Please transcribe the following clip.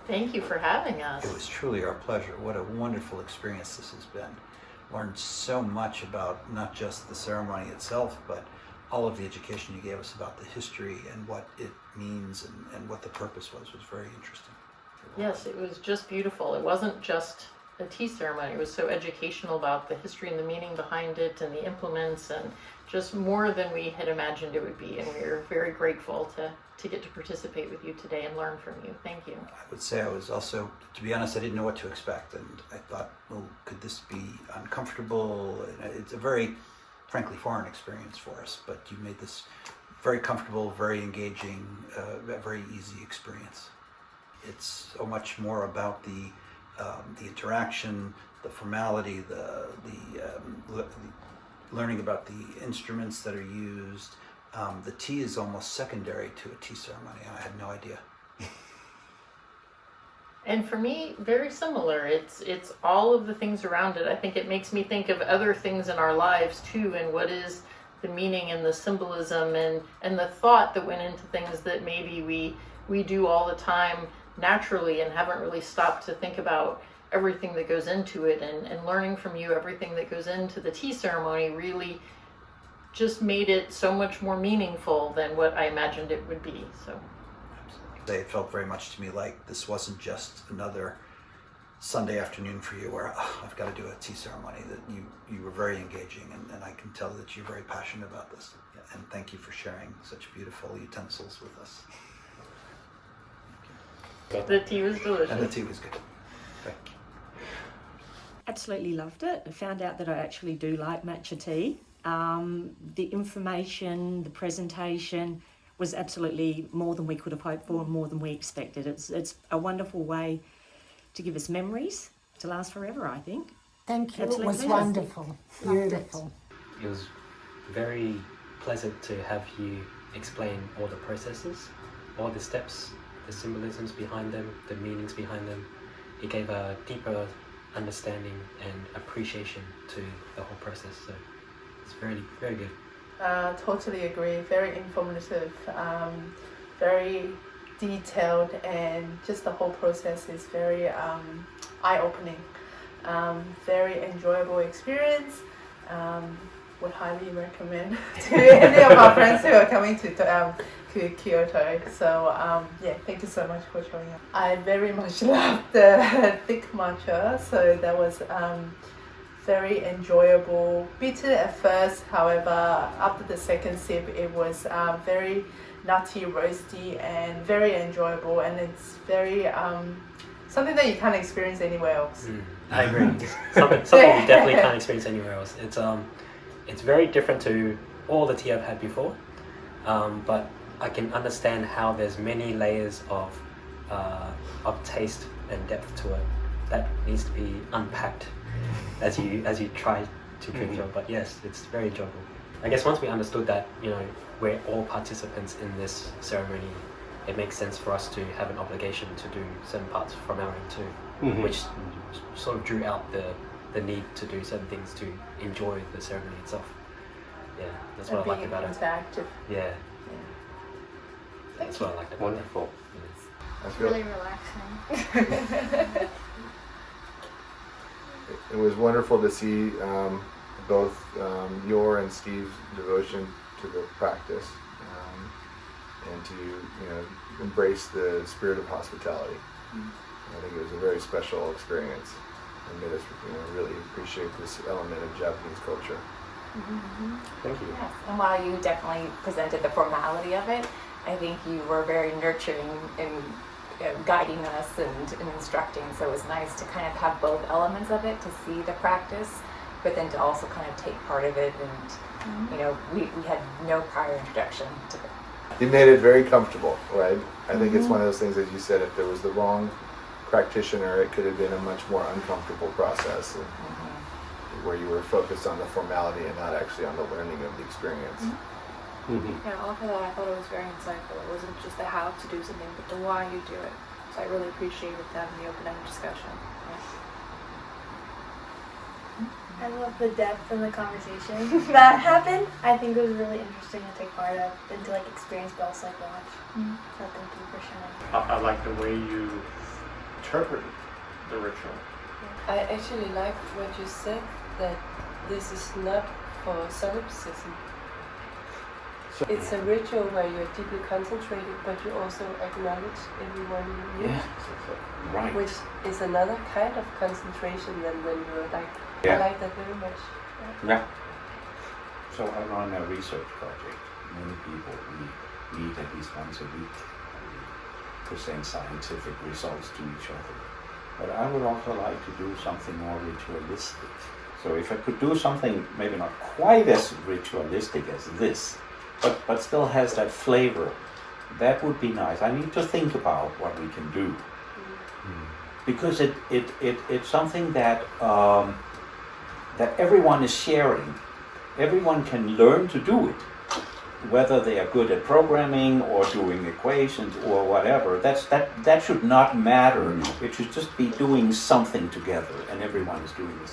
Thank you for having us. It was truly our pleasure. What a wonderful experience this has been. Learned so much about not just the ceremony itself, but all of the education you gave us about the history and what it means and what the purpose was very interesting. Yes, it was just beautiful. It wasn't just a tea ceremony. It was so educational about the history and the meaning behind it and the implements, and just more than we had imagined it would be. And we are very grateful to get to participate with you today and learn from you. Thank you. I would say I was also, to be honest, I didn't know what to expect. And I thought, well, could this be uncomfortable? And it's a very, frankly, foreign experience for us. But you made this very comfortable, very engaging, a very easy experience. It's so much more about the interaction, the formality, the learning about the instruments that are used. The tea is almost secondary to a tea ceremony. I had no idea. And for me, very similar. It's all of the things around it. I think it makes me think of other things in our lives too, and what is the meaning and the symbolism and the thought that went into things that maybe we do all the time naturally and haven't really stopped to think about everything that goes into it. And learning from you everything that goes into the tea ceremony really just made it so much more meaningful than what I imagined it would be. So it felt very much to me like this wasn't just another Sunday afternoon for you where I've got to do a tea ceremony. That you were very engaging, and I can tell that you're very passionate about this. And thank you for sharing such beautiful utensils with us. The tea was delicious. And the tea was good. Thank you. Absolutely loved it. I found out that I actually do like matcha tea. The information, the presentation was absolutely more than we could have hoped for and more than we expected. It's a wonderful way to give us memories to last forever, I think. Thank you. Absolutely. It was wonderful. Beautiful. It was very pleasant to have you explain all the processes, all the steps, the symbolisms behind them, the meanings behind them. It gave a deeper understanding and appreciation to the whole process. So it's very, very good. Totally agree. Very informative, very detailed, and just the whole process is very eye-opening. Very enjoyable experience. Would highly recommend to any of our friends who are coming to Kyoto. So thank you so much for showing up. I very much loved the thick matcha, so that was very enjoyable. Bitter at first, however, after the second sip, it was very nutty, roasty, and very enjoyable. And it's very something that you can't experience anywhere else. I agree. Something you definitely can't experience anywhere else. It's very different to all the tea I've had before, but I can understand how there's many layers of taste and depth to it that needs to be unpacked as you try to drink it. But yes, it's very enjoyable. I guess once we understood that, we're all participants in this ceremony, it makes sense for us to have an obligation to do certain parts from our end too, which sort of drew out the need to do certain things to enjoy the ceremony itself. Yeah, that's what I liked about it. Interactive. Yeah. That's what I liked about it. Wonderful. It's really relaxing. It was wonderful to see both your and Steve's devotion to the practice, and to embrace the spirit of hospitality. I think it was a very special experience, and made us really appreciate this element of Japanese culture. Thank you. Yes. And while you definitely presented the formality of it, I think you were very nurturing in guiding us and instructing. So it was nice to kind of have both elements of it, to see the practice, but then to also kind of take part of it. And we had no prior introduction to it. You made it very comfortable, right? I think it's one of those things, as you said, if there was the wrong practitioner, it could have been a much more uncomfortable process, where you were focused on the formality and not actually on the learning of the experience. Yeah, all for that, I thought it was very insightful. It wasn't just the how to do something, but the why you do it. So I really appreciated that in the open-ended discussion. I love the depth and the conversation that happened. I think it was really interesting to take part of and to experience, but also watch. So thank you for sharing. I like the way you interpreted the ritual. I actually liked what you said, that this is not for solipsism. So, It's a ritual where you're deeply concentrated, but you also acknowledge everyone you meet. right. Which is another kind of concentration than when you're like, I like that very much. Yeah. So I run a research project. Many people, we meet at least once a week. We present scientific results to each other. But I would also like to do something more ritualistic. So if I could do something maybe not quite as ritualistic as this, but still has that flavor, that would be nice. I need to think about what we can do. Because it's something that that everyone is sharing. Everyone can learn to do it, whether they are good at programming or doing equations or whatever. That should not matter. It should just be doing something together, and everyone is doing the